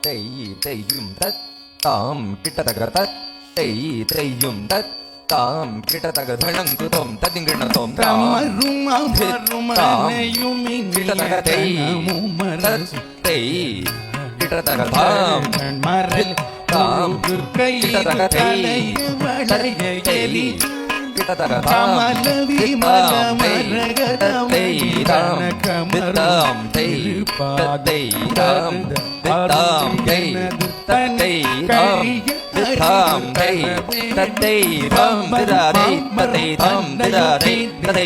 தெய்யும் தத் தாம் கிட்டதக தத் தெய்யும் தத் தாம் கிட்டதக தணங்குதோம் ததிங்கிணதோம் கிட்டதக கிட்டதக தாம் தாம் கிட்டதக கிட்டதக தாம் தத்தை தாம் திதாரை தத்தை தாம் திதாரை தத்தை தாம் திதாரை தத்தை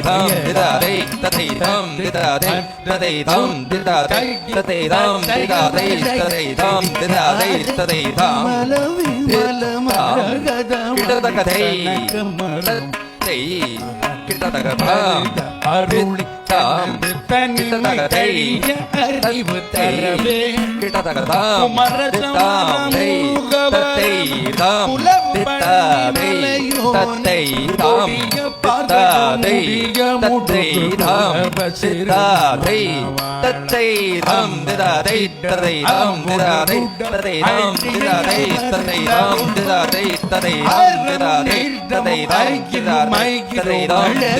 தாம் திதாரை தத்தை தாம் திதாரை தத்தை தாம் திதாரை தத்தை தாம் திதாரை தத்தை தாம் திதாரை தத்தை தாம் கிட்டதக தத்தை கிட்டதக தாம் அருளி தாம் கிட்டதக அறிவு தரவே கிட்டதக தாம் தாம் தத்தை தாம் தித்தாதை தத்தை தாம் தித்தாதை தத்தை தாம் தித்தாதை தத்தை தாம் திதாதை தத்தை தாம் திதாதை தத்தை தாம் திதாதை தத்தை தாம் திதாதை தத்தை தாம் திதாதை தத்தை தாம் திதாதை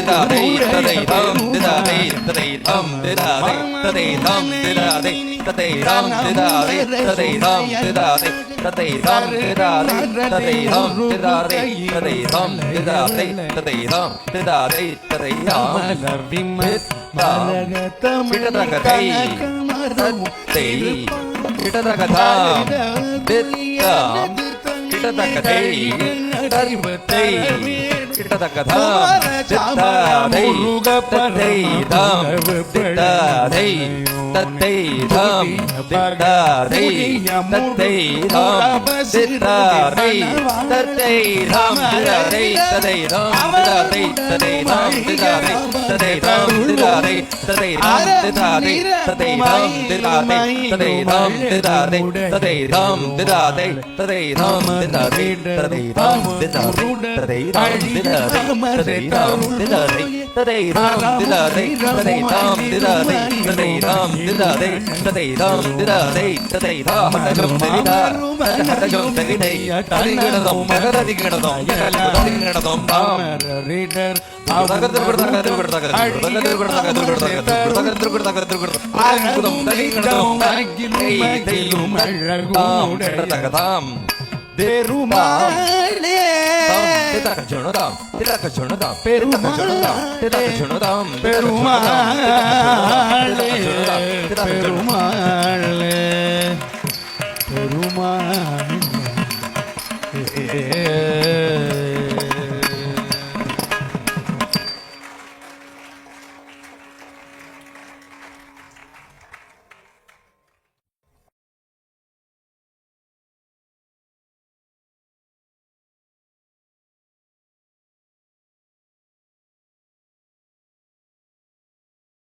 தத்தை தாம் திதாதை தத்தை தாம் திதாதை தத்தை தாம் திதாதை தத்தை தாம் திதாதை தத்தை தாம் திதாதை தத்தை தாம் திதாதை தத்தை தாம் திதாதை தத்தை தாம் திதாதை தத்தை தாம் திதாதை தத்தை தாம் திதாதை தத்தை தாம் கிட்டதக தத்தை கிட்டதக தாம் தித்தாம் கிட்டதக அறிவத்தை கிட்டதக தாம் தித்தாதை தத்தை தாம் தித்தாதை தத்தை தாம் தித்தாதை தத்தை தாம் தித்தாதை தத்தை தாம் திதாதை தத்தை தாம் திதாதை தத்தை தாம் திதாதை தத்தை தாம் திதாதை தத்தை தாம் திதாதை தத்தை தாம் திதாதை தத்தை தாம் திதாதை தத்தை தாம் திதாதை தத்தை தாம் திதாதை தத்தை தாம் திதாதை தத்தை தாம் திதாதை தத்தை தாம் திதாதை தத்தை தாம் திதாதை தத்தை தாம் திதாதை தத்தை தாம் திதாதை தத்தை தாம் திதாதை தத்தை தாம் ஹதகம் தெரிதை அதிகணதம் மகரதிகணதம் அதிகணதம் தாம் ரீடர் பெருமாளே